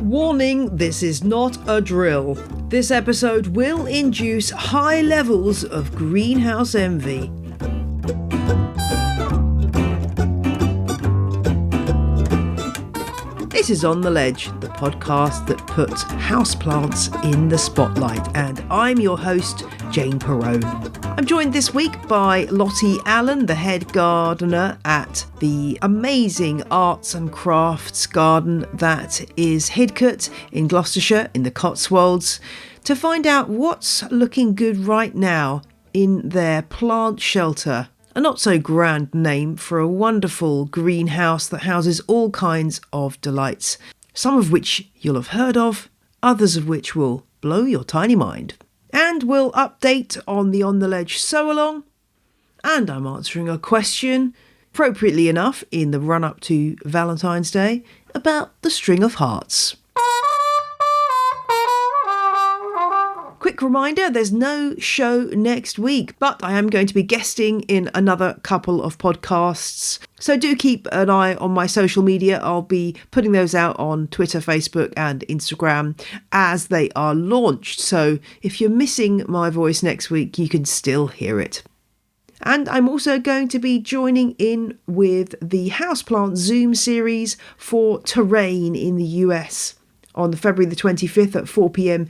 Warning, this is not a drill. This episode will induce high levels of greenhouse envy. This is On the Ledge, the podcast that puts houseplants in the spotlight, and I'm your host, Jane Perrone. I'm joined this week by Lottie Allen, the head gardener at the amazing arts and crafts garden that is Hidcote in Gloucestershire in the Cotswolds, to find out what's looking good right now in their plant shelter. A not so grand name for a wonderful greenhouse that houses all kinds of delights, some of which you'll have heard of, others of which will blow your tiny mind. And we'll update on the On the Ledge sowalong, and I'm answering a question, appropriately enough, in the run-up to Valentine's Day, about the string of hearts. Quick reminder, there's no show next week, but I am going to be guesting in another couple of podcasts. So do keep an eye on my social media. I'll be putting those out on Twitter, Facebook and Instagram as they are launched. So if you're missing my voice next week, you can still hear it. And I'm also going to be joining in with the Houseplant Zoom series for terrain in the US on February the 25th at 4 p.m.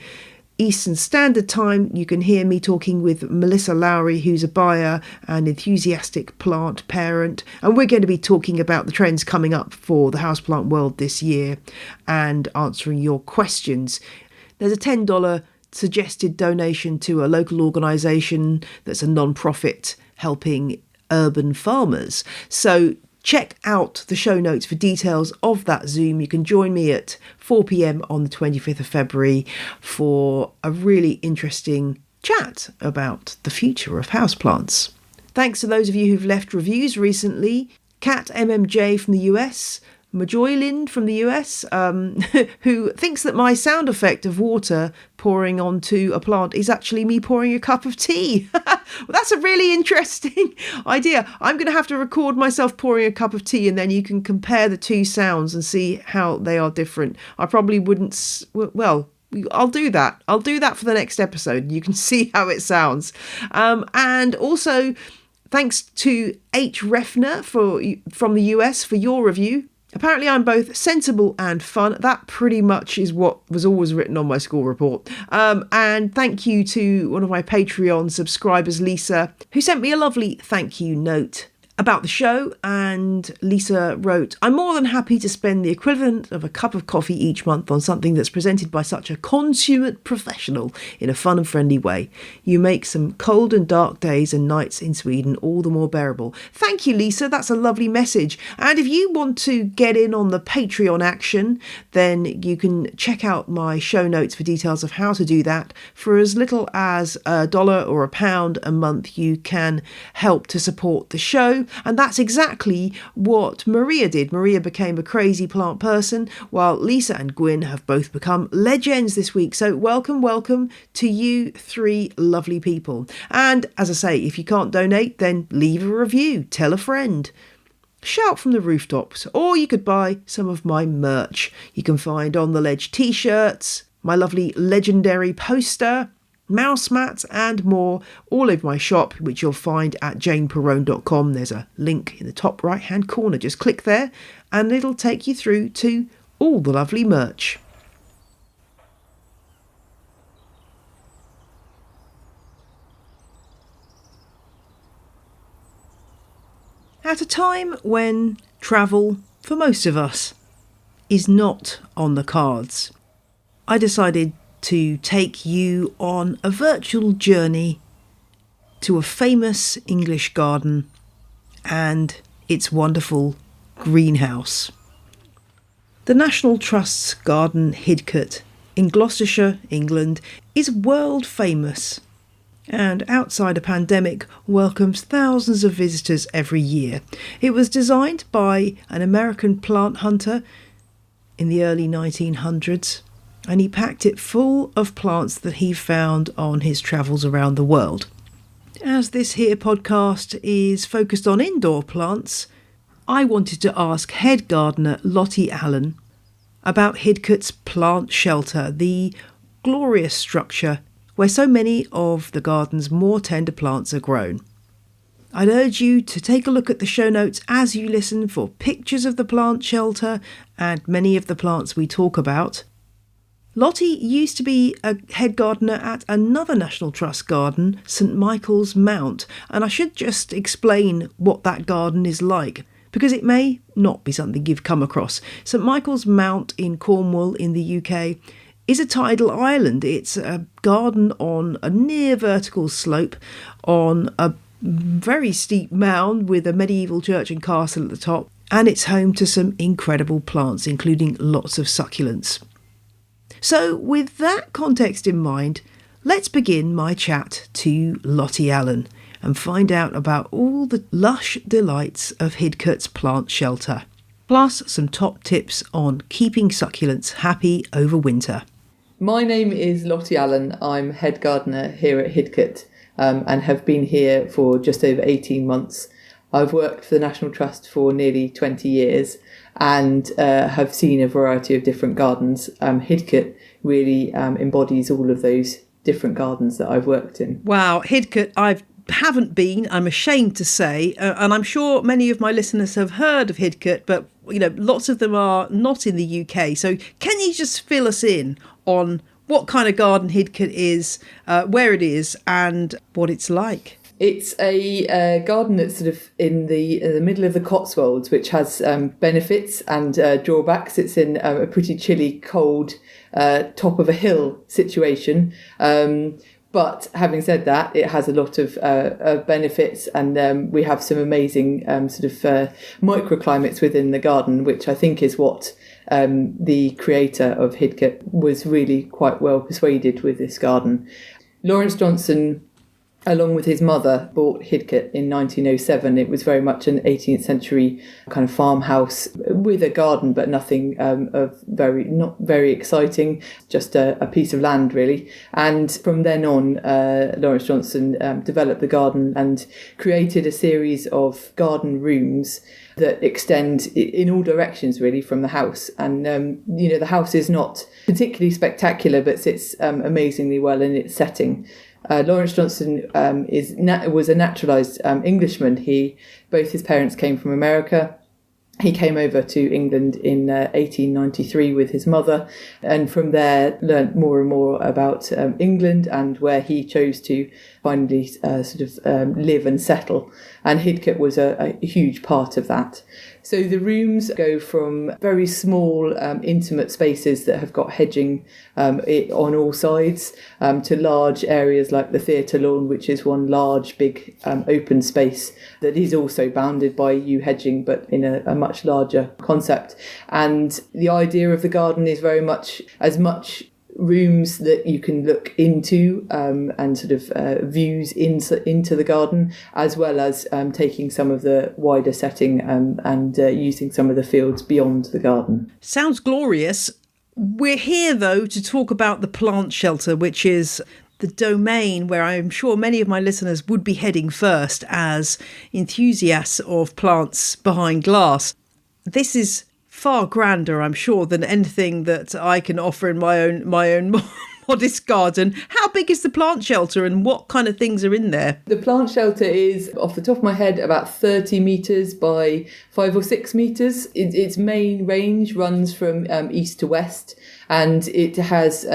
Eastern Standard Time. You can hear me talking with Melissa Lowry, who's a buyer and enthusiastic plant parent, and we're going to be talking about the trends coming up for the houseplant world this year and answering your questions. There's a $10 suggested donation to a local organisation that's a non-profit helping urban farmers. So check out the show notes for details of that Zoom. You can join me at 4 p.m. on the 25th of February for a really interesting chat about the future of houseplants. Thanks to those of you who've left reviews recently. Kat MMJ from the US, Majoylin from the US, who thinks that my sound effect of water pouring onto a plant is actually me pouring a cup of tea. Well, that's a really interesting idea. I'm going to have to record myself pouring a cup of tea, and then you can compare the two sounds and see how they are different. I probably wouldn't, well, I'll do that. I'll do that for the next episode. You can see how it sounds. And also, thanks to H. Refner from the US for your review. Apparently I'm both sensible and fun. That pretty much is what was always written on my school report. And thank you to one of my Patreon subscribers, Lisa, who sent me a lovely thank you note about the show. And Lisa wrote, "I'm more than happy to spend the equivalent of a cup of coffee each month on something that's presented by such a consummate professional in a fun and friendly way. You make some cold and dark days and nights in Sweden all the more bearable." Thank you, Lisa. That's a lovely message. And if you want to get in on the Patreon action, then you can check out my show notes for details of how to do that. For as little as $1 or £1 a month, you can help to support the show. And that's exactly what Maria did. Maria became a crazy plant person, while Lisa and Gwyn have both become legends this week. So welcome to you three lovely people. And as I say, if you can't donate, then leave a review, tell a friend, shout from the rooftops, or you could buy some of my merch. You can find On the Ledge t-shirts, my lovely legendary poster, mouse mats and more all over my shop, which you'll find at janeperrone.com. There's a link in the top right hand corner. Just click there and it'll take you through to all the lovely merch. At a time when travel, for most of us, is not on the cards, I decided to take you on a virtual journey to a famous English garden and its wonderful greenhouse. The National Trust's garden Hidcote in Gloucestershire, England, is world famous and outside a pandemic welcomes thousands of visitors every year. It was designed by an American plant hunter in the early 1900s and he packed it full of plants that he found on his travels around the world. As this here podcast is focused on indoor plants, I wanted to ask head gardener Lottie Allen about Hidcote's plant shelter, the glorious structure where so many of the garden's more tender plants are grown. I'd urge you to take a look at the show notes as you listen for pictures of the plant shelter and many of the plants we talk about. Lottie used to be a head gardener at another National Trust garden, St Michael's Mount, and I should just explain what that garden is like, because it may not be something you've come across. St Michael's Mount in Cornwall in the UK is a tidal island. It's a garden on a near vertical slope on a very steep mound with a medieval church and castle at the top, and it's home to some incredible plants, including lots of succulents. So with that context in mind, let's begin my chat to Lottie Allen and find out about all the lush delights of Hidcote's plant shelter, plus some top tips on keeping succulents happy over winter. My name is Lottie Allen. I'm head gardener here at Hidcote and have been here for just over 18 months. I've worked for the National Trust for nearly 20 years and have seen a variety of different gardens. Hidcote really embodies all of those different gardens that I've worked in. Wow, Hidcote, I haven't been, I'm ashamed to say, and I'm sure many of my listeners have heard of Hidcote, but lots of them are not in the UK. So can you just fill us in on what kind of garden Hidcote is, where it is, and what it's like? It's a garden that's sort of in the middle of the Cotswolds, which has benefits and drawbacks. It's in a pretty chilly, cold, top of a hill situation. But having said that, it has a lot of benefits, and we have some amazing microclimates within the garden, which I think is what the creator of Hidcote was really quite well persuaded with this garden. Lawrence Johnson, along with his mother, bought Hidcote in 1907. It was very much an 18th century kind of farmhouse with a garden, but nothing not very exciting, just a piece of land really. And from then on, Lawrence Johnson developed the garden and created a series of garden rooms that extend in all directions really from the house. And the house is not particularly spectacular, but sits amazingly well in its setting. Lawrence Johnson was a naturalised Englishman. Both his parents came from America. He came over to England in 1893 with his mother, and from there learnt more and more about England and where he chose to finally live and settle. And Hidcote was a huge part of that. So the rooms go from very small, intimate spaces that have got hedging on all sides to large areas like the theatre lawn, which is one large, big open space that is also bounded by yew hedging, but in a much larger concept. And the idea of the garden is very much as much rooms that you can look into and views into the garden, as well as taking some of the wider setting and using some of the fields beyond the garden. Sounds glorious. We're here though to talk about the plant shelter, which is the domain where I'm sure many of my listeners would be heading first as enthusiasts of plants behind glass. This is far grander, I'm sure, than anything that I can offer in my own modest garden. How big is the plant shelter and what kind of things are in there? The plant shelter is, off the top of my head, about 30 metres by 5 or 6 metres. Its main range runs from east to west, and it has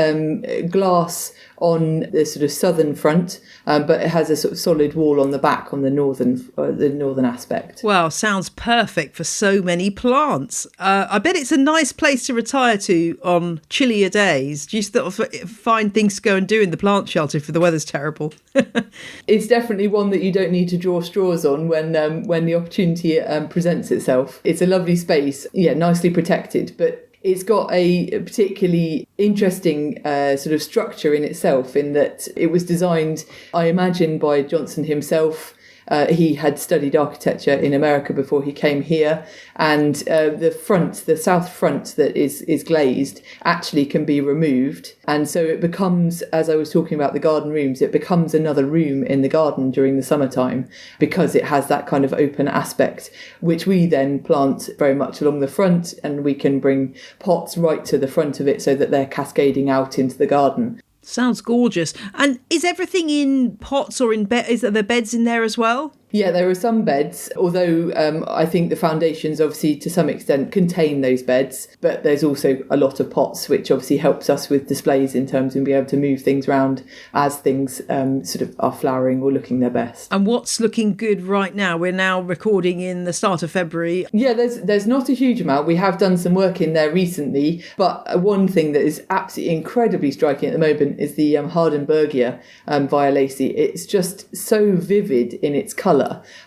glass on the sort of southern front, but it has a sort of solid wall on the back on the northern aspect. Wow, sounds perfect for so many plants. I bet it's a nice place to retire to on chillier days. Do you sort of find things to go and do in the plant shelter if the weather's terrible? It's definitely one that you don't need to draw straws on when the opportunity presents itself. It's a lovely space, nicely protected, but it's got a particularly interesting sort of structure in itself, in that it was designed, I imagine, by Johnson himself he had studied architecture in America before he came here, and the south front that is glazed actually can be removed, and so it becomes, as I was talking about the garden rooms, it becomes another room in the garden during the summertime because it has that kind of open aspect, which we then plant very much along the front, and we can bring pots right to the front of it so that they're cascading out into the garden. Sounds gorgeous. And is everything in pots or in bed? Is there beds in there as well? Yeah, there are some beds, although I think the foundations obviously to some extent contain those beds, but there's also a lot of pots, which obviously helps us with displays in terms of being able to move things around as things sort of are flowering or looking their best. And what's looking good right now? We're now recording in the start of February. Yeah, there's not a huge amount. We have done some work in there recently, but one thing that is absolutely incredibly striking at the moment is the Hardenbergia violacea. It's just so vivid in its colour.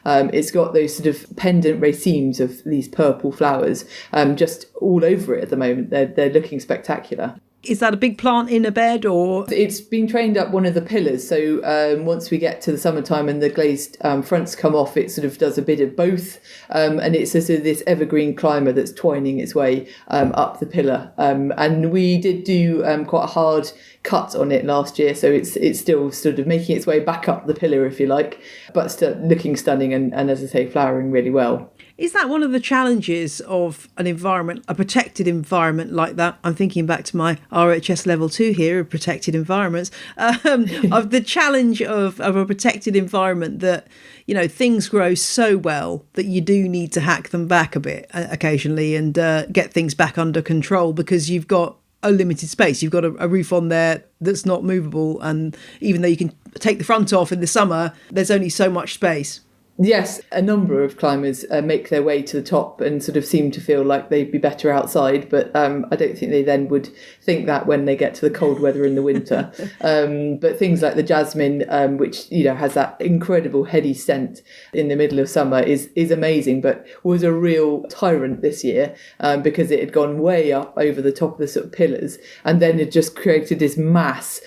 It's got those sort of pendant racemes of these purple flowers just all over it at the moment. They're looking spectacular. Is that a big plant in a bed, or? It's been trained up one of the pillars. So once we get to the summertime and the glazed fronts come off, it sort of does a bit of both. And it's sort of this evergreen climber that's twining its way up the pillar. And we did do quite a hard cut on it last year. So it's still sort of making its way back up the pillar, if you like, but still looking stunning and as I say, flowering really well. Is that one of the challenges of an environment, a protected environment like that? I'm thinking back to my RHS level 2 here of protected environments, of the challenge of a protected environment that, you know, things grow so well that you do need to hack them back a bit occasionally and get things back under control because you've got a limited space. You've got a roof on there that's not movable. And even though you can take the front off in the summer, there's only so much space. Yes, a number of climbers make their way to the top and sort of seem to feel like they'd be better outside, but I don't think they then would think that when they get to the cold weather in the winter. But things like the jasmine, which has that incredible heady scent in the middle of summer, is amazing, but was a real tyrant this year because it had gone way up over the top of the sort of pillars, and then it just created this mass,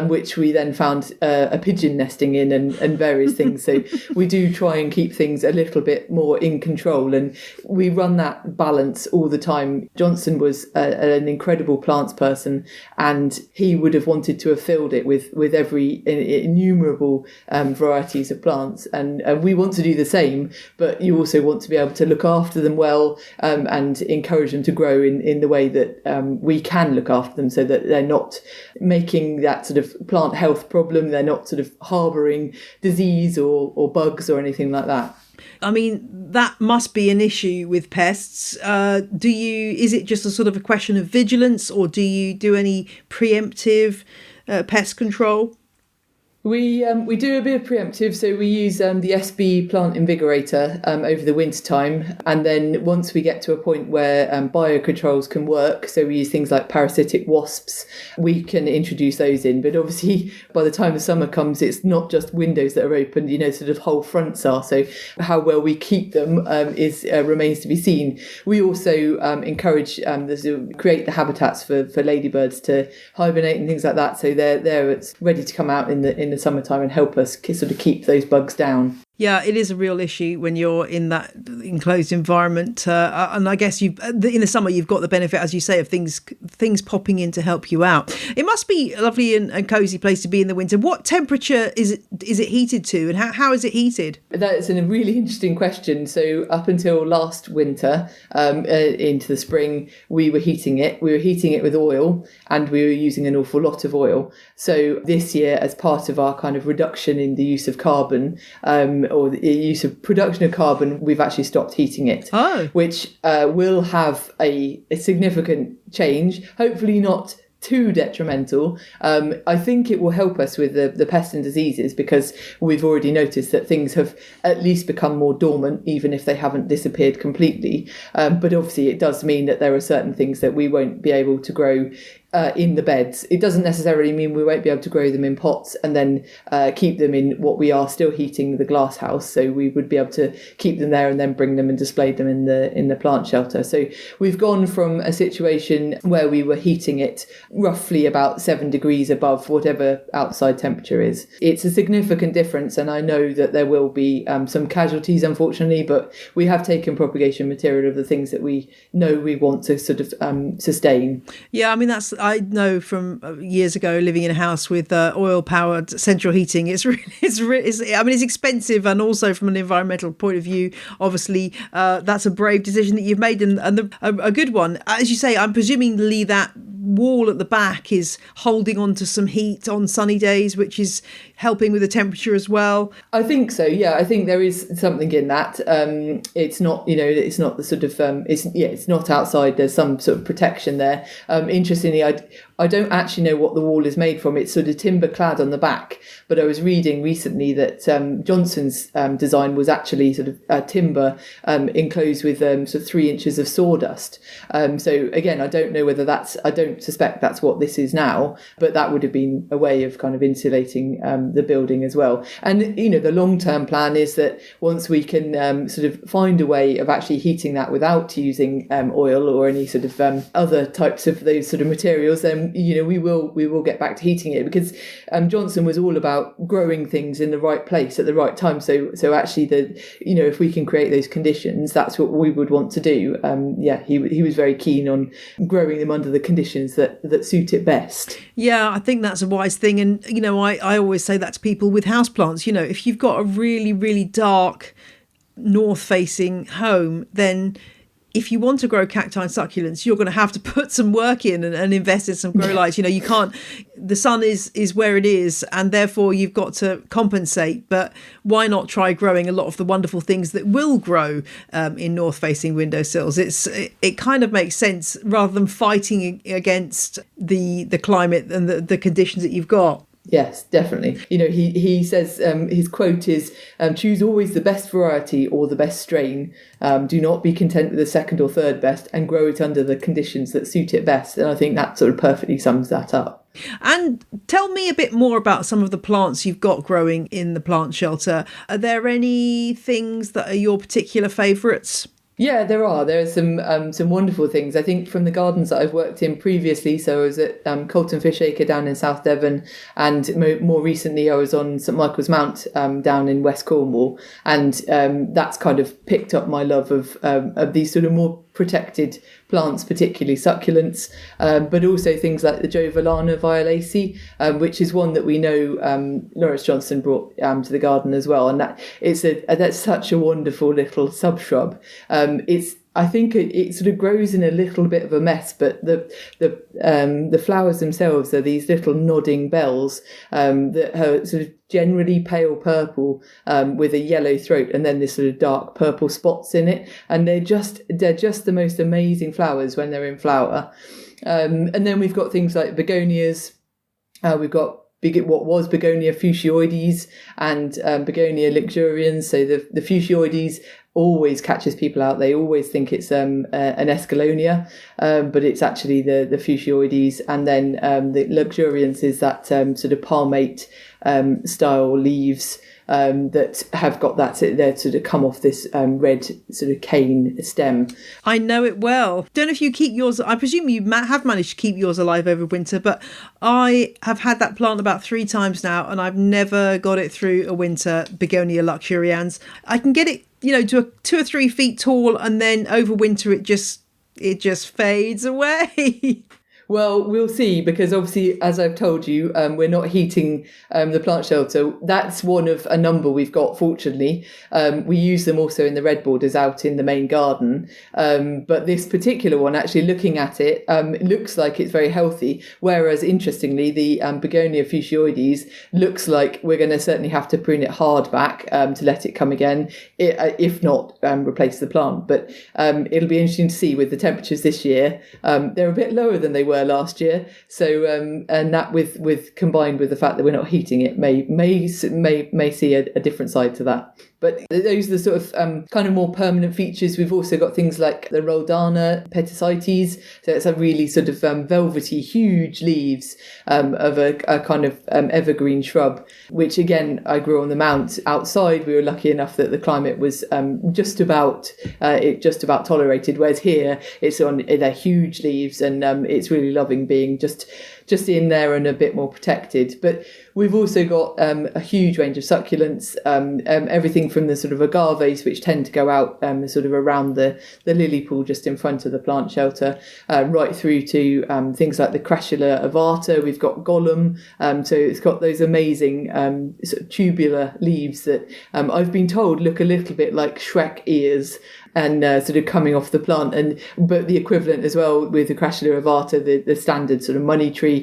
which we then found a pigeon nesting in and various things. So we do try and keep things a little bit more in control, and we run that balance all the time. Johnson was an incredible plants person, and he would have wanted to have filled it with every innumerable varieties of plants, and we want to do the same, but you also want to be able to look after them well and encourage them to grow in the way that we can look after them, so that they're not making that sort of plant health problem, they're not sort of harbouring disease or bugs or anything like that. I mean, that must be an issue with pests. Is it just a sort of a question of vigilance, or do you do any preemptive pest control? We do a bit of preemptive, so we use the SB plant invigorator over the winter time, and then once we get to a point where biocontrols can work, so we use things like parasitic wasps, we can introduce those in. But obviously by the time the summer comes, it's not just windows that are open, sort of whole fronts are, so how well we keep them remains to be seen. We also encourage create the habitats for ladybirds to hibernate and things like that, so they're ready to come out in the summertime and help us sort of keep those bugs down. Yeah, it is a real issue when you're in that enclosed environment. And I guess in the summer, you've got the benefit, as you say, of things popping in to help you out. It must be a lovely and cosy place to be in the winter. What temperature is it heated to, and how is it heated? That's a really interesting question. So up until last winter, into the spring, we were heating it. We were heating it with oil, and we were using an awful lot of oil. So this year, as part of our kind of reduction in the use of carbon, or the use of production of carbon, we've actually stopped heating it, which will have a significant change, hopefully not too detrimental. I think it will help us with the pests and diseases, because we've already noticed that things have at least become more dormant, even if they haven't disappeared completely. But obviously it does mean that there are certain things that we won't be able to grow in the beds. It doesn't necessarily mean we won't be able to grow them in pots and then keep them in what we are still heating, the glass house. So we would be able to keep them there and then bring them and display them in the plant shelter. So we've gone from a situation where we were heating it roughly about 7 degrees above whatever outside temperature is. It's a significant difference, and I know that there will be some casualties, unfortunately, but we have taken propagation material of the things that we know we want to sort of sustain. Yeah, I mean, I know from years ago living in a house with oil-powered central heating. It's expensive, and also from an environmental point of view, obviously, that's a brave decision that you've made, and a good one. As you say, I'm presumably that wall at the back is holding on to some heat on sunny days, which is helping with the temperature as well. I think so. Yeah, I think there is something in that. It's not, it's not the sort of, it's not outside. There's some sort of protection there. Interestingly, I don't actually know what the wall is made from. It's sort of timber clad on the back, but I was reading recently that Johnson's design was actually sort of timber enclosed with sort of 3 inches of sawdust. So again, I don't know whether I don't suspect that's what this is now, but that would have been a way of kind of insulating the building as well. And, the long-term plan is that once we can sort of find a way of actually heating that without using oil or any sort of other types of those sort of materials, then we will get back to heating it, because Johnson was all about growing things in the right place at the right time. So actually, if we can create those conditions, that's what we would want to do. He was very keen on growing them under the conditions that suit it best. Yeah, I think that's a wise thing, and I always say that to people with houseplants. If you've got a really, really dark north-facing home, then if you want to grow cacti and succulents, you're going to have to put some work in and invest in some grow lights. You can't, the sun is where it is, and therefore you've got to compensate. But why not try growing a lot of the wonderful things that will grow in north-facing windowsills? It kind of makes sense, rather than fighting against the climate and the conditions that you've got. Yes, definitely. He says, his quote is, choose always the best variety or the best strain. Do not be content with the second or third best, and grow it under the conditions that suit it best. And I think that sort of perfectly sums that up. And tell me a bit more about some of the plants you've got growing in the plant shelter. Are there any things that are your particular favourites? Yeah, there are. There are some wonderful things. I think from the gardens that I've worked in previously, so I was at Colton Fishacre down in South Devon, and more recently I was on St Michael's Mount down in West Cornwall, and that's kind of picked up my love of these sort of more protected plants, particularly succulents, but also things like the Jovelana violacea, which is one that we know Lawrence Johnson brought to the garden as well, and that's such a wonderful little subshrub. I think it sort of grows in a little bit of a mess, but the flowers themselves are these little nodding bells that are sort of generally pale purple with a yellow throat, and then this sort of dark purple spots in it, and they're just the most amazing flowers when they're in flower. And then we've got things like begonias. We've got what was Begonia Fuscioides and Begonia Luxurians. So the Fuscioides always catches people out. They always think it's an Escallonia, but it's actually the Fuscioides. And then the Luxurians is that sort of palmate style leaves that have got that sort of come off this red sort of cane stem. I know it well. Don't know if you keep yours. I presume you have managed to keep yours alive over winter, but I have had that plant about 3 times now, and I've never got it through a winter. Begonia luxurians. I can get it, to 2 or 3 feet tall, and then over winter it just fades away. Well, we'll see, because obviously, as I've told you, we're not heating the plant shelter. That's one of a number we've got, fortunately. We use them also in the red borders out in the main garden. But this particular one, actually looking at it, looks like it's very healthy. Whereas, interestingly, the Begonia Fuscioides looks like we're going to certainly have to prune it hard back to let it come again, if not replace the plant. But it'll be interesting to see with the temperatures this year. They're a bit lower than they were last year, so and that with combined with the fact that we're not heating it may see a different side to that. But those are the sort of kind of more permanent features. We've also got things like the Rolldana Petasites. So it's a really sort of velvety, huge leaves of a kind of evergreen shrub, which again, I grew on the mount outside. We were lucky enough that the climate was just about tolerated. Whereas here, it's on they're huge leaves, and it's really loving being just in there and a bit more protected. But we've also got a huge range of succulents, everything from the sort of agaves, which tend to go out sort of around the lily pool just in front of the plant shelter, right through to things like the Crassula ovata. We've got Gollum, so it's got those amazing sort of tubular leaves that I've been told look a little bit like Shrek ears, and sort of coming off the plant, but the equivalent as well with the Crassula ovata, the standard sort of money tree.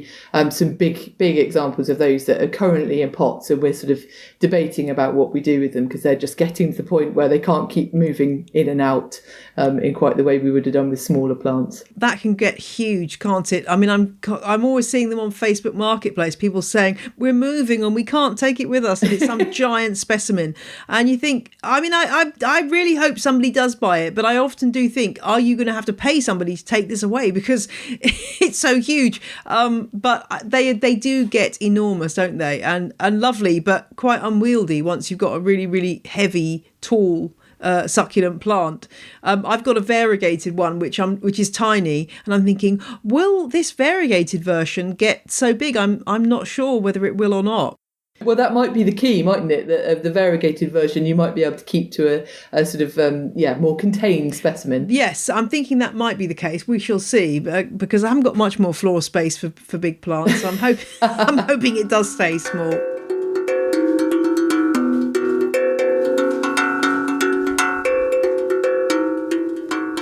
Some big examples of those that are currently in pots, and we're sort of debating about what we do with them, because they're just getting to the point where they can't keep moving in and out in quite the way we would have done with smaller plants. That can get huge, can't it? I mean, I'm always seeing them on Facebook Marketplace, people saying we're moving and we can't take it with us, and it's some giant specimen. And you think, I mean, I really hope somebody does buy it, but I often do think, are you going to have to pay somebody to take this away, because it's so huge? But they do get enormous, don't they? And lovely, but quite unwieldy once you've got a really, really heavy, tall succulent plant. I've got a variegated one which is tiny, and I'm thinking, will this variegated version get so big? I'm not sure whether it will or not. Well, that might be the key, mightn't it? The variegated version, you might be able to keep to a sort of, more contained specimen. Yes, I'm thinking that might be the case. We shall see, because I haven't got much more floor space for big plants. So I'm hoping it does stay small.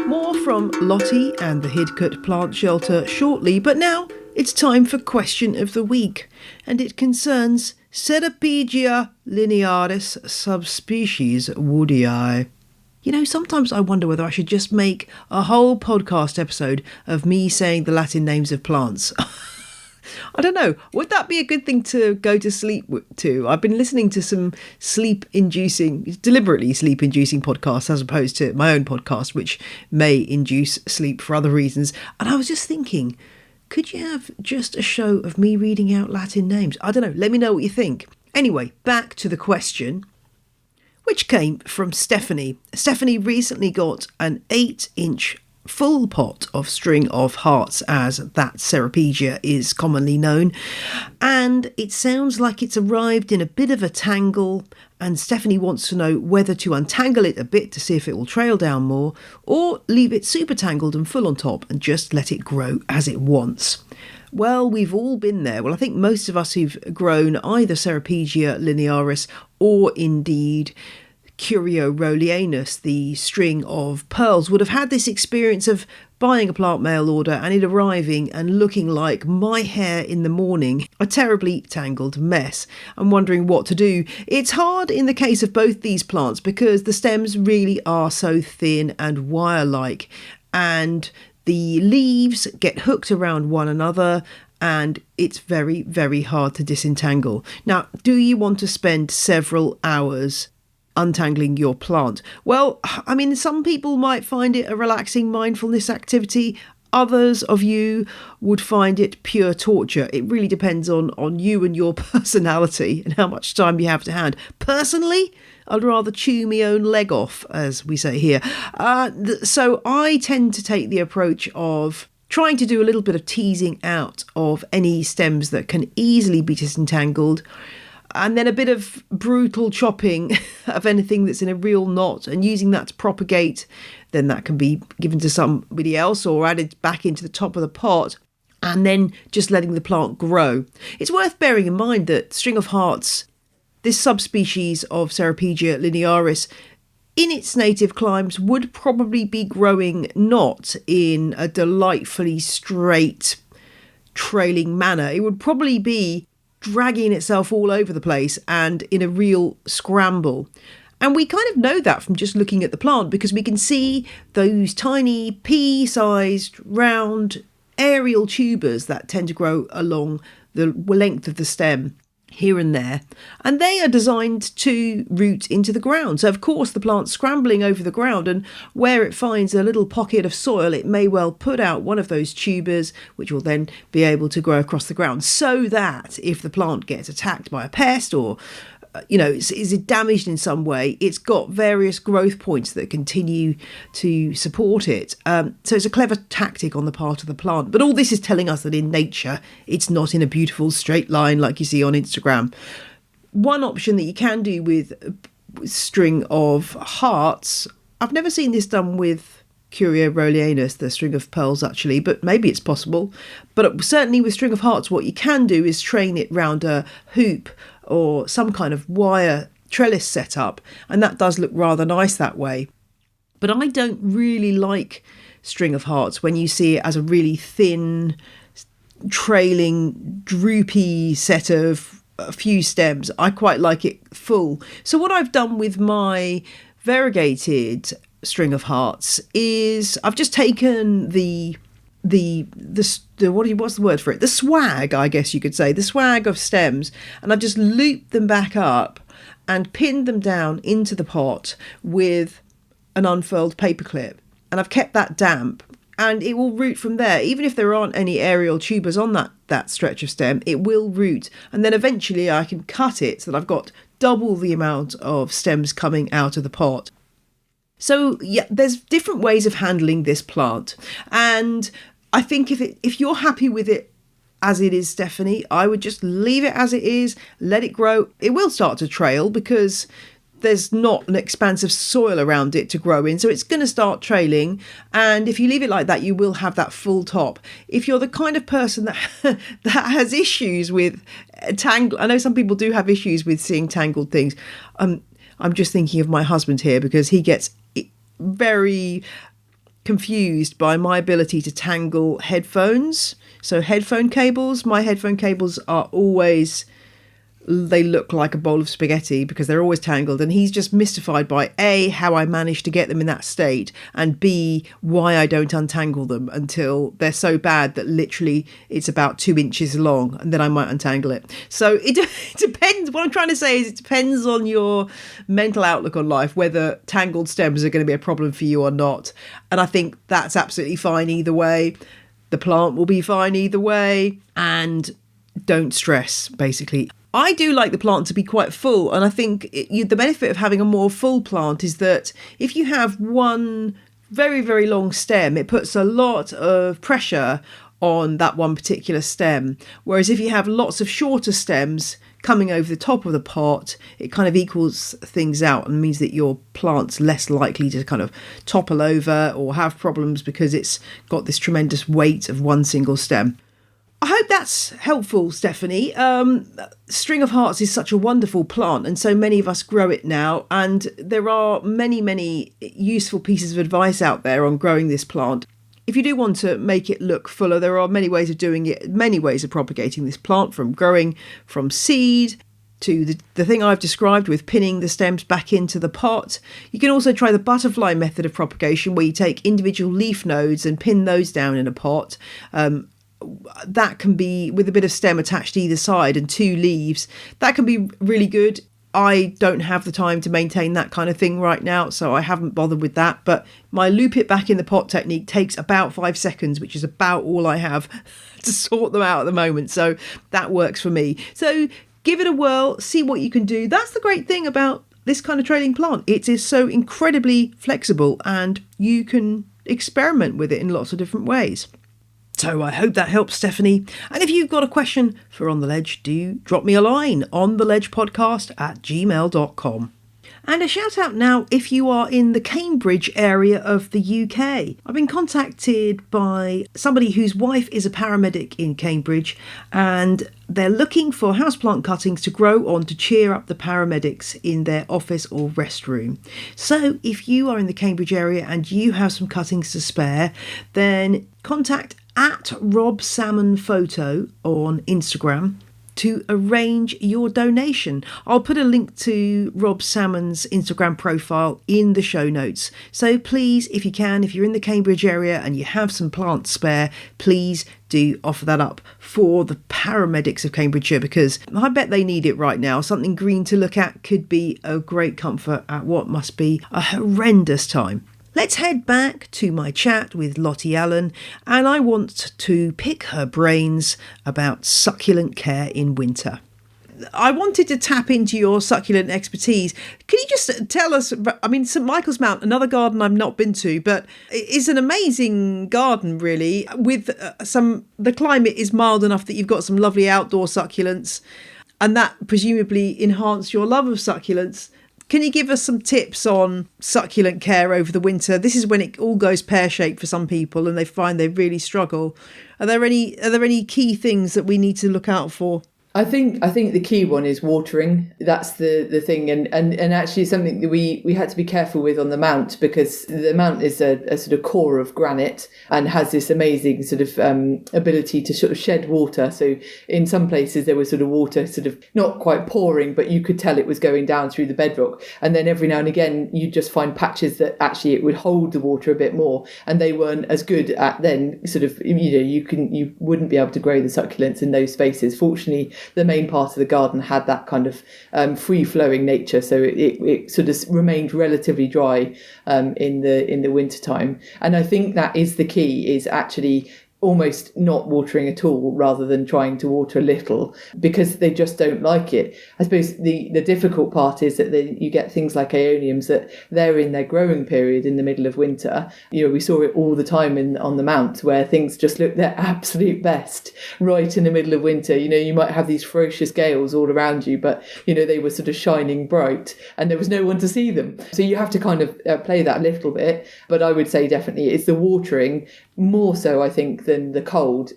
More from Lottie and the Hidcote plant shelter shortly, but now it's time for Question of the Week, and it concerns Ceropegia linearis subspecies woodii. You know, sometimes I wonder whether I should just make a whole podcast episode of me saying the Latin names of plants. I don't know. Would that be a good thing to go to sleep to? I've been listening to some deliberately sleep-inducing podcasts, as opposed to my own podcast, which may induce sleep for other reasons. And I was just thinking, could you have just a show of me reading out Latin names? I don't know. Let me know what you think. Anyway, back to the question, which came from Stephanie. Stephanie recently got an 8-inch full pot of string of hearts, as that Ceropegia is commonly known, and it sounds like it's arrived in a bit of a tangle, and Stephanie wants to know whether to untangle it a bit to see if it will trail down more, or leave it super tangled and full on top and just let it grow as it wants. Well, we've all been there. Well, I think most of us who've grown either Ceropegia linearis or indeed Curio Rollianus, the string of pearls, would have had this experience of buying a plant mail order and it arriving and looking like my hair in the morning, a terribly tangled mess, and wondering what to do. It's hard in the case of both these plants because the stems really are so thin and wire-like, and the leaves get hooked around one another, and it's very, very hard to disentangle. Now, do you want to spend several hours untangling your plant? Well, I mean, some people might find it a relaxing mindfulness activity. Others of you would find it pure torture. It really depends on you and your personality and how much time you have to hand. Personally, I'd rather chew my own leg off, as we say here. So I tend to take the approach of trying to do a little bit of teasing out of any stems that can easily be disentangled, and then a bit of brutal chopping of anything that's in a real knot and using that to propagate. Then that can be given to somebody else or added back into the top of the pot, and then just letting the plant grow. It's worth bearing in mind that string of hearts, this subspecies of Ceropegia linearis, in its native climes would probably be growing not in a delightfully straight, trailing manner. It would probably be dragging itself all over the place and in a real scramble. And we kind of know that from just looking at the plant, because we can see those tiny pea-sized round aerial tubers that tend to grow along the length of the stem. here and there, and they are designed to root into the ground. So of course the plant's scrambling over the ground, and where it finds a little pocket of soil, it may well put out one of those tubers, which will then be able to grow across the ground, so that if the plant gets attacked by a pest or is it damaged in some way, it's got various growth points that continue to support it. So it's a clever tactic on the part of the plant. But all this is telling us that in nature, it's not in a beautiful straight line like you see on Instagram. One option that you can do with string of hearts, I've never seen this done with Curio Rolianus, the string of pearls actually, but maybe it's possible. But certainly with string of hearts, what you can do is train it round a hoop or some kind of wire trellis setup, and that does look rather nice that way. But I don't really like string of hearts when you see it as a really thin, trailing, droopy set of a few stems. I quite like it full. So what I've done with my variegated string of hearts is I've just taken the what's the word for it? The swag, I guess you could say, the swag of stems, and I've just looped them back up and pinned them down into the pot with an unfurled paperclip, and I've kept that damp, and it will root from there. Even if there aren't any aerial tubers on that stretch of stem, it will root, and then eventually I can cut it so that I've got double the amount of stems coming out of the pot. So yeah, there's different ways of handling this plant, and I think if you're happy with it as it is, Stephanie, I would just leave it as it is, let it grow. It will start to trail because there's not an expansive soil around it to grow in, so it's going to start trailing, and if you leave it like that, you will have that full top. If you're the kind of person that that has issues with tangle, I know some people do have issues with seeing tangled things. I'm just thinking of my husband here because he gets very confused by my ability to tangle headphones. So headphone cables, my headphone cables are always, they look like a bowl of spaghetti because they're always tangled, and he's just mystified by A, how I managed to get them in that state, and B, why I don't untangle them until they're so bad that literally it's about 2 inches long, and then I might untangle it. So it depends. What I'm trying to say is it depends on your mental outlook on life whether tangled stems are going to be a problem for you or not, and I think that's absolutely fine either way. The plant will be fine either way, and don't stress, basically. I do like the plant to be quite full, and I think the benefit of having a more full plant is that if you have one very, very long stem, it puts a lot of pressure on that one particular stem. Whereas if you have lots of shorter stems coming over the top of the pot, it kind of equals things out and means that your plant's less likely to kind of topple over or have problems because it's got this tremendous weight of one single stem. I hope that's helpful, Stephanie. String of hearts is such a wonderful plant, and so many of us grow it now, and there are many, many useful pieces of advice out there on growing this plant. If you do want to make it look fuller, there are many ways of doing it, many ways of propagating this plant, from growing from seed to the thing I've described with pinning the stems back into the pot. You can also try the butterfly method of propagation, where you take individual leaf nodes and pin those down in a pot. That can be with a bit of stem attached either side and 2 leaves. That can be really good. I don't have the time to maintain that kind of thing right now, so I haven't bothered with that. But my loop it back in the pot technique takes about 5 seconds, which is about all I have to sort them out at the moment. So that works for me. So give it a whirl, see what you can do. That's the great thing about this kind of trailing plant. It is so incredibly flexible, and you can experiment with it in lots of different ways. So I hope that helps, Stephanie. And if you've got a question for On The Ledge, do drop me a line, ontheledgepodcast@gmail.com. And a shout out now if you are in the Cambridge area of the UK. I've been contacted by somebody whose wife is a paramedic in Cambridge, and they're looking for houseplant cuttings to grow on to cheer up the paramedics in their office or restroom. So if you are in the Cambridge area and you have some cuttings to spare, then contact @RobSalmonPhoto on Instagram. to arrange your donation. I'll put a link to Rob Salmon's Instagram profile in the show notes. So please, if you can, if you're in the Cambridge area and you have some plants spare, please do offer that up for the paramedics of Cambridgeshire, because I bet they need it right now. Something green to look at could be a great comfort at what must be a horrendous time. Let's head back to my chat with Lottie Allen, and I want to pick her brains about succulent care in winter. I wanted to tap into your succulent expertise. Can you just tell us, I mean, St Michael's Mount, another garden I've not been to, but it's an amazing garden, really, with the climate is mild enough that you've got some lovely outdoor succulents, and that presumably enhanced your love of succulents. Can you give us some tips on succulent care over the winter? This is when it all goes pear-shaped for some people and they find they really struggle. Are there any key things that we need to look out for? I think the key one is watering. That's the thing, and actually something that we had to be careful with on the Mount, because the Mount is a sort of core of granite and has this amazing sort of ability to sort of shed water. So in some places there was sort of water sort of not quite pouring, but you could tell it was going down through the bedrock. And then every now and again you'd just find patches that actually it would hold the water a bit more, and they weren't as good at then sort of, you wouldn't be able to grow the succulents in those spaces. Fortunately, the main part of the garden had that kind of free-flowing nature, so it sort of remained relatively dry in the winter time. And I think that is the key, is actually almost not watering at all rather than trying to water a little, because they just don't like it. I suppose the difficult part is that you get things like Aeoniums that they're in their growing period in the middle of winter. We saw it all the time on the Mount, where things just look their absolute best right in the middle of winter. You might have these ferocious gales all around you, but they were sort of shining bright and there was no one to see them. So you have to kind of play that a little bit. But I would say definitely it's the watering, more so I think than the cold.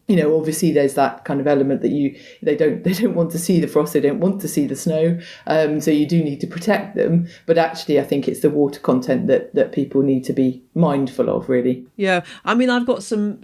Obviously there's that kind of element that they don't want to see the frost, they don't want to see the snow, so you do need to protect them. But actually I think it's the water content that people need to be mindful of, really. Yeah, I mean, I've got some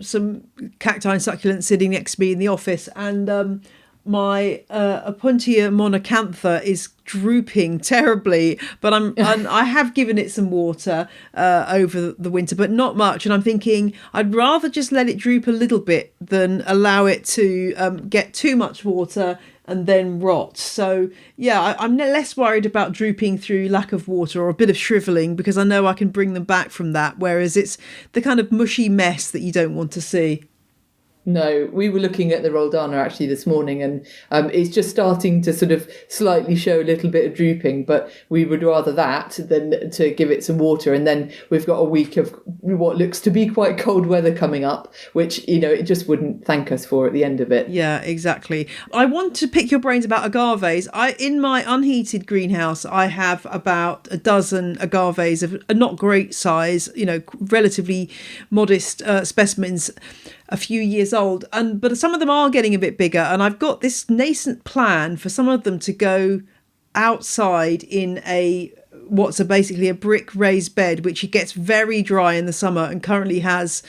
cacti and succulents sitting next to me in the office, and my Opuntia monacantha is drooping terribly, but I have given it some water over the winter, but not much. And I'm thinking I'd rather just let it droop a little bit than allow it to get too much water and then rot. So yeah, I'm less worried about drooping through lack of water or a bit of shrivelling, because I know I can bring them back from that, whereas it's the kind of mushy mess that you don't want to see. No, we were looking at the Roldana actually this morning, and it's just starting to sort of slightly show a little bit of drooping, but we would rather that than to give it some water. And then we've got a week of what looks to be quite cold weather coming up, which, it just wouldn't thank us for at the end of it. Yeah, exactly. I want to pick your brains about agaves. In my unheated greenhouse, I have about a dozen agaves of a not great size, relatively modest specimens, a few years old, but some of them are getting a bit bigger, and I've got this nascent plan for some of them to go outside in what's basically a brick raised bed, which it gets very dry in the summer and currently has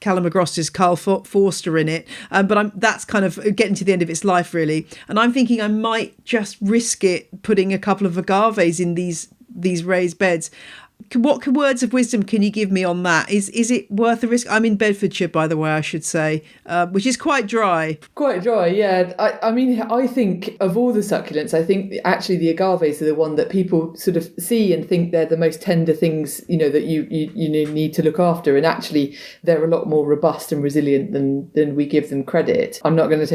Calamagrostis Carl Forster in it, but that's kind of getting to the end of its life, really. And I'm thinking I might just risk it putting a couple of agaves in these raised beds. What words of wisdom can you give me on that? Is it worth the risk? I'm in Bedfordshire, by the way, I should say, which is quite dry. Quite dry, yeah. I mean, I think of all the succulents, I think actually the agaves are the one that people sort of see and think they're the most tender things, that you need to look after. And actually, they're a lot more robust and resilient than we give them credit. I'm not going to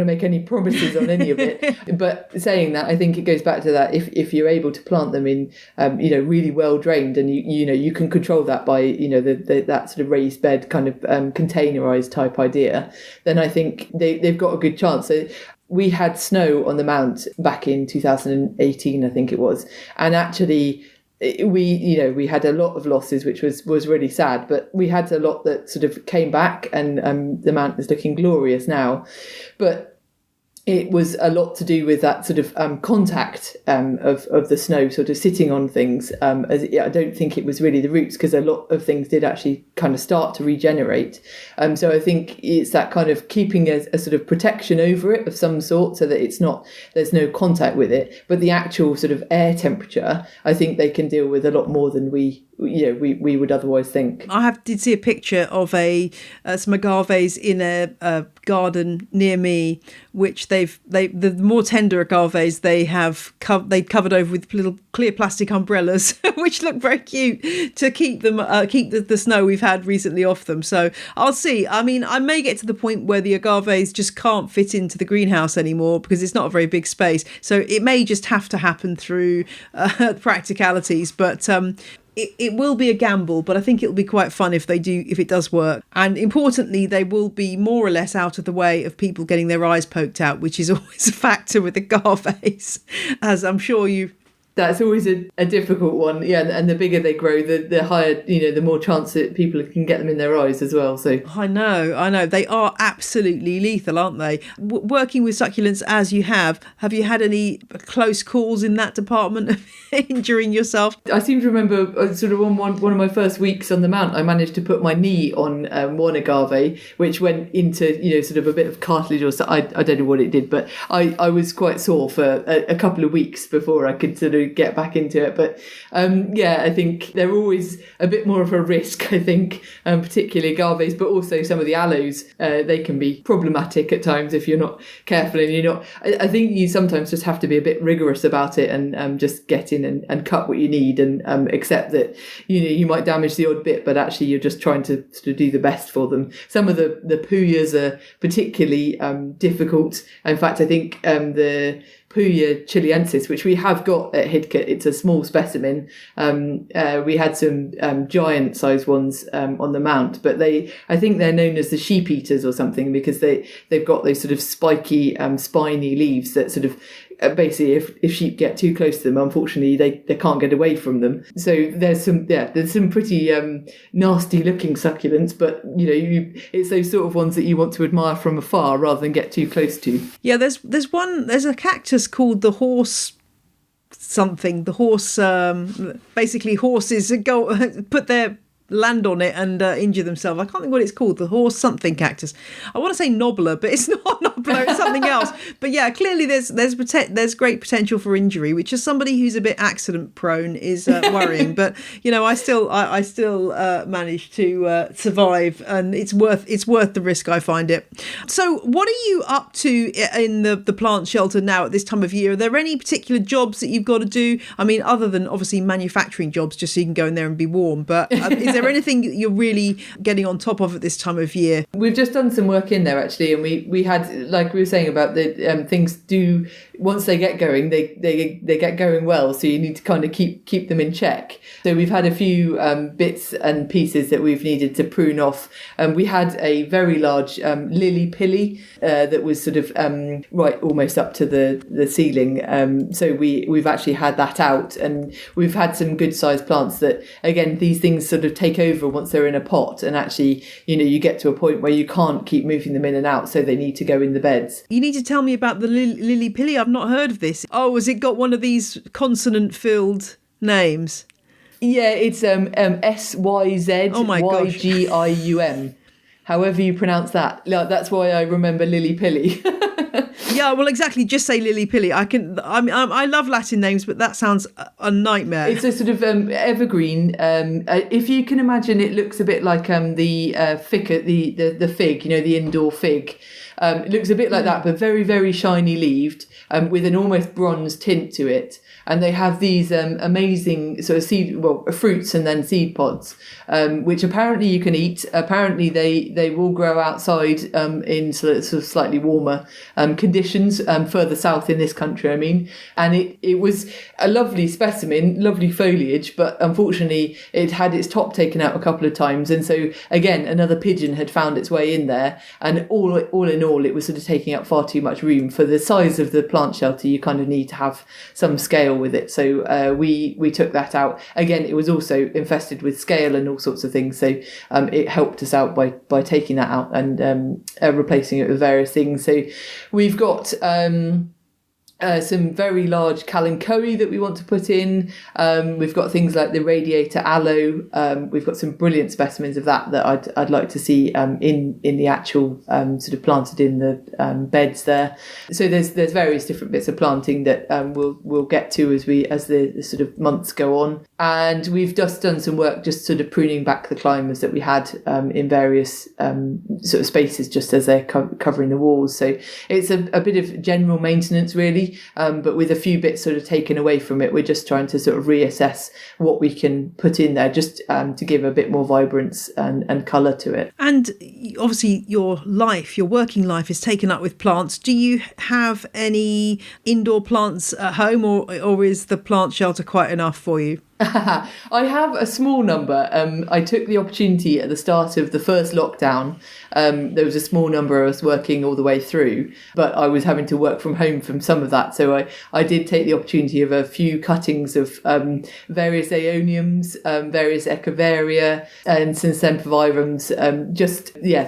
make any promises on any of it. But saying that, I think it goes back to that. If you're able to plant them in, really well drained, and you can control that by that sort of raised bed kind of containerized type idea, then I think they've got a good chance. So we had snow on the Mount back in 2018, I think it was, and actually we had a lot of losses, which was really sad, but we had a lot that sort of came back, and the Mount is looking glorious now. But it was a lot to do with that sort of contact of the snow sort of sitting on things. I don't think it was really the roots, because a lot of things did actually kind of start to regenerate. So I think it's that kind of keeping a sort of protection over it of some sort, so that there's no contact with it. But the actual sort of air temperature, I think they can deal with a lot more than we would otherwise think. I did see a picture of some agaves in a garden near me, which the more tender agaves they covered over with little clear plastic umbrellas, which look very cute to keep them keep the snow we've had recently off them. So I'll see. I mean, I may get to the point where the agaves just can't fit into the greenhouse anymore because it's not a very big space. So it may just have to happen through practicalities, but. It will be a gamble, but I think it'll be quite fun if it does work. And importantly, they will be more or less out of the way of people getting their eyes poked out, which is always a factor with agaves, as I'm sure you. That's always a difficult one, yeah. And the bigger they grow, the higher, the more chance that people can get them in their eyes as well. So I know, they are absolutely lethal, aren't they? Working with succulents as you have you had any close calls in that department of injuring yourself? I seem to remember sort of on one of my first weeks on the mount, I managed to put my knee on one agave, which went into sort of a bit of cartilage or so. I don't know what it did, but I was quite sore for a couple of weeks before I could sort of get back into it. But I think they're always a bit more of a risk, I think, particularly agaves, but also some of the aloes. They can be problematic at times if you're not careful, and I think you sometimes just have to be a bit rigorous about it and just get in and cut what you need and accept that you might damage the odd bit, but actually you're just trying to sort of do the best for them. Some of the puyas are particularly difficult. In fact, I think the Puya chiliensis, which we have got at Hidcote, it's a small specimen. We had some giant sized ones on the mount, but I think they're known as the sheep eaters or something, because they've got those sort of spiky, spiny leaves that sort of basically if sheep get too close to them, unfortunately they can't get away from them. So there's some pretty nasty looking succulents, but it's those sort of ones that you want to admire from afar rather than get too close to. Yeah, there's a cactus called the horse something. The horse basically horses go put their land on it and injure themselves. I can't think what it's called. The horse something cactus. I want to say nobbler, but it's not nobbler. It's something else. But yeah, clearly there's great potential for injury, which as somebody who's a bit accident prone is worrying. But I still manage to survive, and it's worth the risk. I find it. So, what are you up to in the plant shelter now at this time of year? Are there any particular jobs that you've got to do? I mean, other than obviously manufacturing jobs, just so you can go in there and be warm. But is there anything you're really getting on top of at this time of year? We've just done some work in there actually, and we had, like we were saying about the things do, once they get going, they get going well, so you need to kind of keep them in check. So we've had a few bits and pieces that we've needed to prune off. We had a very large lily pilly that was sort of right almost up to the ceiling. So we've actually had that out, and we've had some good sized plants that, again, these things sort of take over once they're in a pot, and actually you get to a point where you can't keep moving them in and out, so they need to go in the beds. You need to tell me about the lily pilly. I've not heard of this. Oh, has it got one of these consonant filled names? Yeah, it's SYZYGIUM. However you pronounce that. That's why I remember lily pilly. Yeah, well, exactly. Just say lily pilly. I love Latin names, but that sounds a nightmare. It's a sort of evergreen. If you can imagine, it looks a bit like the fig, the fig. The indoor fig. It looks a bit like that, but very, very shiny leaved, with an almost bronze tint to it. And they have these amazing sort of fruits and then seed pods, which apparently you can eat. Apparently they will grow outside in sort of slightly warmer conditions further south in this country, I mean. And it was a lovely specimen, lovely foliage, but unfortunately it had its top taken out a couple of times. And so, again, another pigeon had found its way in there. And all in all, it was sort of taking up far too much room. For the size of the plant shelter, you kind of need to have some scale with it. So we took that out. Again, it was also infested with scale and all sorts of things. So it helped us out by taking that out and replacing it with various things. So we've got some very large kalanchoe that we want to put in. We've got things like the radiator aloe. We've got some brilliant specimens of that I'd like to see in the actual sort of planted in the beds there. So there's various different bits of planting that we'll get to as the sort of months go on. And we've just done some work just sort of pruning back the climbers that we had in various sort of spaces just as they're covering the walls. So it's a bit of general maintenance really. But with a few bits sort of taken away from it, we're just trying to sort of reassess what we can put in there just to give a bit more vibrance and colour to it. And obviously your working life is taken up with plants. Do you have any indoor plants at home or is the plant shelter quite enough for you? I have a small number. I took the opportunity at the start of the first lockdown. There was a small number of us working all the way through, but I was having to work from home from some of that. So I did take the opportunity of a few cuttings of various Aeoniums, various Echeveria and some sempervirums.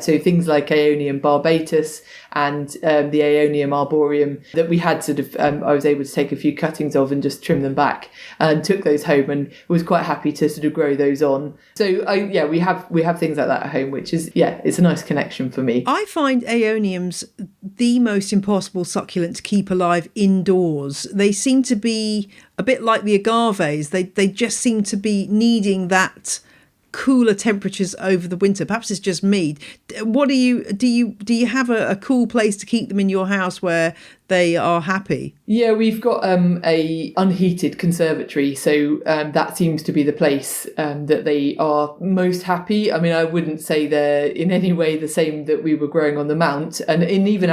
So things like Aeonium barbatus and the Aeonium arboreum that we had sort of, I was able to take a few cuttings of and just trim them back and took those home and was quite happy to sort of grow those on. So we have things like that at home, which is, it's a nice connection for me. I find Aeoniums the most impossible succulent to keep alive indoors. They seem to be a bit like the Agaves. They just seem to be needing that cooler temperatures over the winter. Perhaps it's just me. What do you have a cool place to keep them in your house where they are happy? Yeah, we've got a unheated conservatory, so that seems to be the place that they are most happy. I mean, I wouldn't say they're in any way the same that we were growing on the mount, and even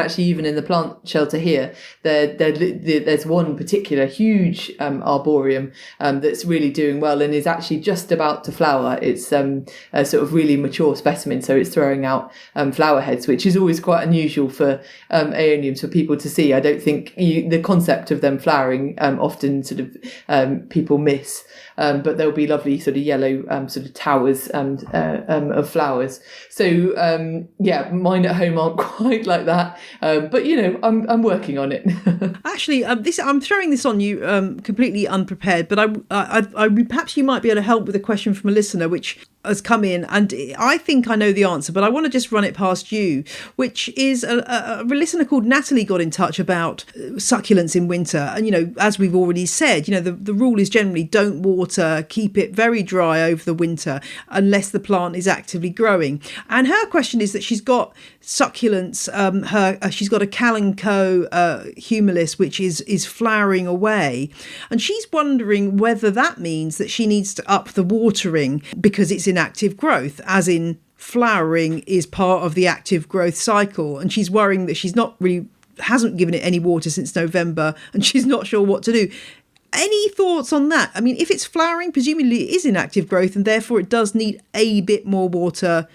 in the plant shelter here, there's one particular huge arboreum that's really doing well and is actually just about to flower. It's a sort of really mature specimen, so it's throwing out flower heads, which is always quite unusual for Aeoniums for people to see. I don't think the concept of them flowering often sort of people miss, but there'll be lovely sort of yellow sort of towers of flowers. So mine at home aren't quite like that, but I'm working on it. Actually, I'm throwing this on you completely unprepared, but I perhaps you might be able to help with a question from a listener which has come in, and I think I know the answer, but I want to just run it past you, which is a listener called Natalie got in touch about succulents in winter. And, as we've already said, the rule is generally don't water, keep it very dry over the winter unless the plant is actively growing. And her question is that she's got succulents, she's got a kalanchoe humilis, which is flowering away. And she's wondering whether that means that she needs to up the watering because it's in active growth, as in flowering is part of the active growth cycle. And she's worrying that she's hasn't given it any water since November and she's not sure what to do. Any thoughts on that? I mean, if it's flowering, presumably it is in active growth and therefore it does need a bit more water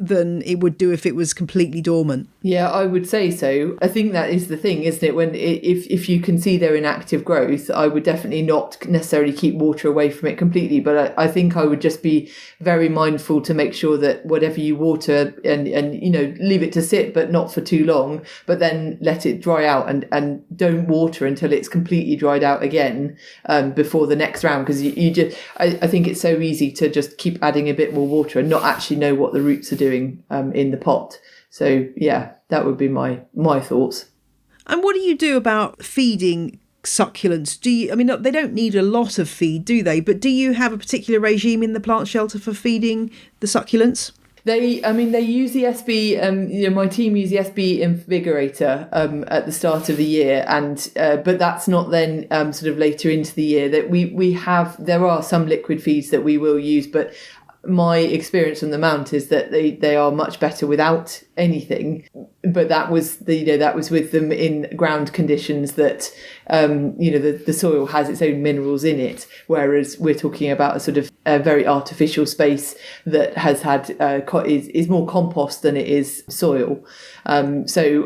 than it would do if it was completely dormant. Yeah, I would say so. I think that is the thing, isn't it? When if you can see they're in active growth, I would definitely not necessarily keep water away from it completely. But I think I would just be very mindful to make sure that whatever you water and leave it to sit, but not for too long. But then let it dry out and don't water until it's completely dried out again before the next round. Because I think it's so easy to just keep adding a bit more water and not actually know what the roots are doing in the pot. So that would be my thoughts. And what do you do about feeding succulents? They don't need a lot of feed, do they? But do you have a particular regime in the plant shelter for feeding the succulents? They use the SB. My team use the SB invigorator at the start of the year, but that's not then sort of later into the year that we have. There are some liquid feeds that we will use, but my experience from the Mount is that they are much better without anything, but that was that was with them in ground conditions that the soil has its own minerals in it, whereas we're talking about a sort of a very artificial space that has had is more compost than it is soil. So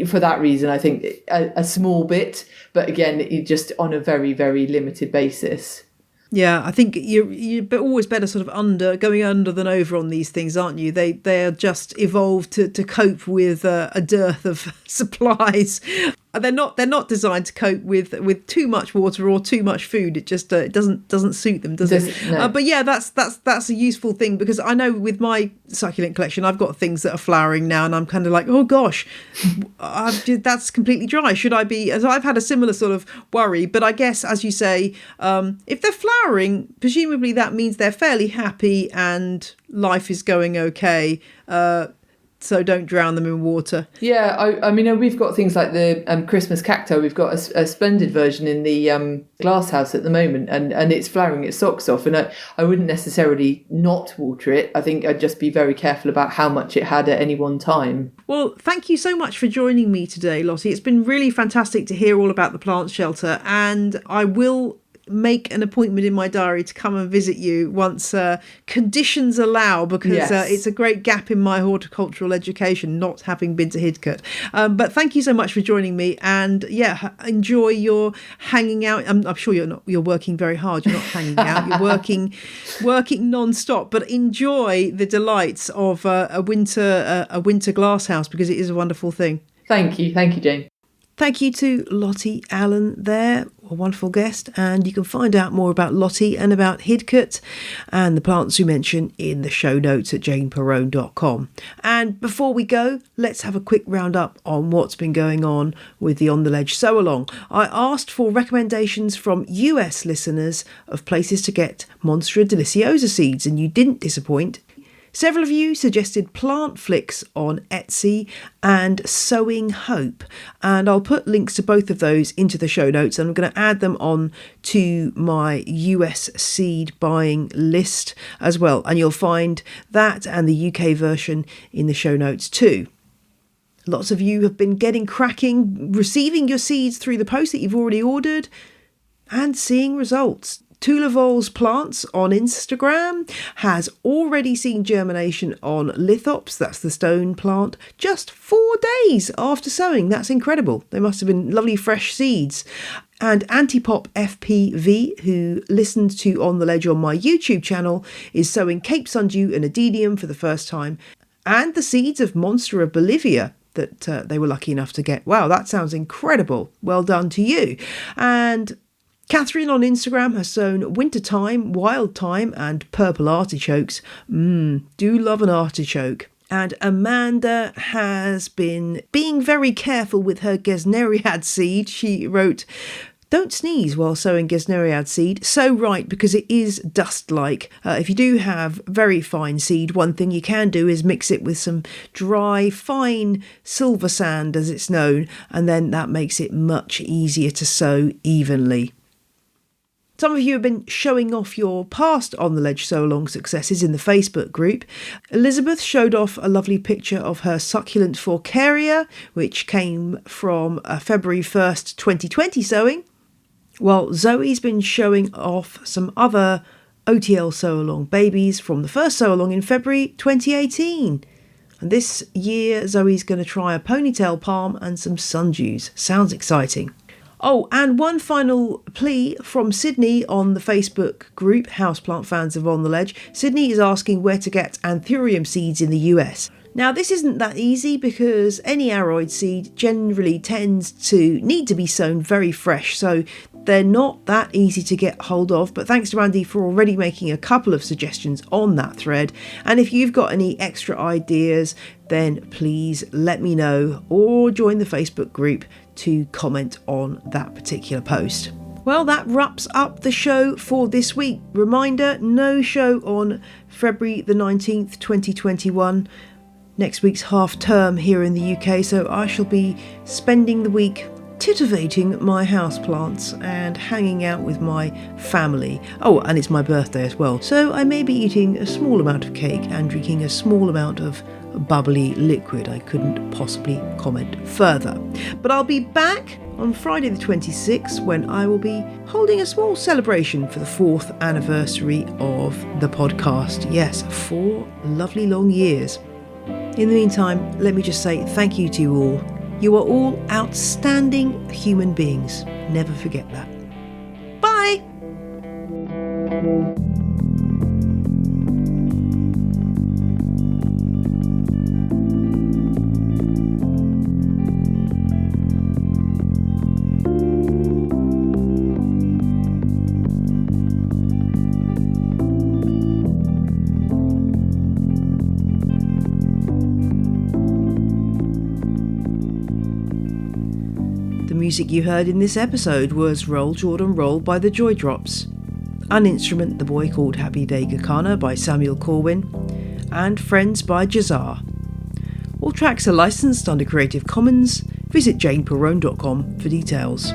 for that reason, I think a small bit, but again, just on a very, very limited basis. Yeah, I think you're always better sort of going under than over on these things, aren't you? They are just evolved to cope with a dearth of supplies. They're not designed to cope with too much water or too much food. It just it doesn't suit them, does it? No. But yeah, that's a useful thing, because I know with my succulent collection, I've got things that are flowering now, and I'm kind of like, oh gosh, that's completely dry. Should I be? So I've had a similar sort of worry. But I guess, as you say, if they're flowering, presumably that means they're fairly happy and life is going okay. So don't drown them in water. Yeah, I mean, we've got things like the Christmas cacti. We've got a splendid version in the glass house at the moment, and it's flowering its socks off. And I wouldn't necessarily not water it. I think I'd just be very careful about how much it had at any one time. Well, thank you so much for joining me today, Lottie. It's been really fantastic to hear all about the plant shelter, and I will make an appointment in my diary to come and visit you once conditions allow, because yes. It's a great gap in my horticultural education not having been to Hidcote. But thank you so much for joining me, and enjoy your hanging out. I'm sure you're working very hard. You're not hanging out. You're working non-stop, but enjoy the delights of a winter glass house, because it is a wonderful thing. Thank you, Jane. Thank you to Lottie Allen there, a wonderful guest, and you can find out more about Lottie and about Hidcote and the plants we mention in the show notes at janeperrone.com. And before we go, let's have a quick roundup on what's been going on with the On the Ledge Sowalong. I asked for recommendations from US listeners of places to get Monstera deliciosa seeds, and you didn't disappoint. Several of you suggested Plant Flicks on Etsy and Sowing Hope, and I'll put links to both of those into the show notes, and I'm going to add them on to my US seed buying list as well, and you'll find that and the UK version in the show notes too. Lots of you have been getting cracking, receiving your seeds through the post that you've already ordered and seeing results. Tulevol's Plants on Instagram has already seen germination on Lithops, that's the stone plant, just 4 days after sowing. That's incredible. They must have been lovely fresh seeds. And Antipop FPV, who listened to On the Ledge on my YouTube channel, is sowing Cape Sundew and Aeonium for the first time, and the seeds of Monstera Bolivia that they were lucky enough to get. Wow, that sounds incredible. Well done to you. And Catherine on Instagram has sown Wintertime, Wild Thyme and Purple Artichokes. Do love an artichoke. And Amanda has been being very careful with her Gesneriad seed. She wrote, "Don't sneeze while sowing Gesneriad seed." So right, because it is dust-like. If you do have very fine seed, one thing you can do is mix it with some dry, fine silver sand, as it's known, and then that makes it much easier to sow evenly. Some of you have been showing off your past On the Ledge Sowalong successes in the Facebook group. Elizabeth showed off a lovely picture of her succulent Forcaria, which came from a February 1st, 2020 sowing, while Zoe's been showing off some other OTL Sowalong babies from the first Sowalong in February 2018. And this year, Zoe's going to try a ponytail palm and some sundews. Sounds exciting. Oh, and one final plea from Sydney on the Facebook group, Houseplant Fans of On the Ledge. Sydney is asking where to get Antherium seeds in the US. Now, this isn't that easy because any aroid seed generally tends to need to be sown very fresh, so they're not that easy to get hold of. But thanks to Andy for already making a couple of suggestions on that thread. And if you've got any extra ideas, then please let me know or join the Facebook group to comment on that particular post. Well, that wraps up the show for this week. Reminder, no show on February the 19th, 2021. Next week's half term here in the UK, so I shall be spending the week titivating my houseplants and hanging out with my family. Oh, and it's my birthday as well, so I may be eating a small amount of cake and drinking a small amount of bubbly liquid. I couldn't possibly comment further. But I'll be back on Friday the 26th when I will be holding a small celebration for the 4th anniversary of the podcast. Yes, 4 lovely long years. In the meantime, let me just say thank you to you all. You are all outstanding human beings. Never forget that. Bye! The music you heard in this episode was Roll Jordan Roll by the Joy Drops, An Instrument, The Boy Called Happy Day Gakana by Samuel Corwin, and Friends by Jazar. All tracks are licensed under Creative Commons. Visit janeperrone.com for details.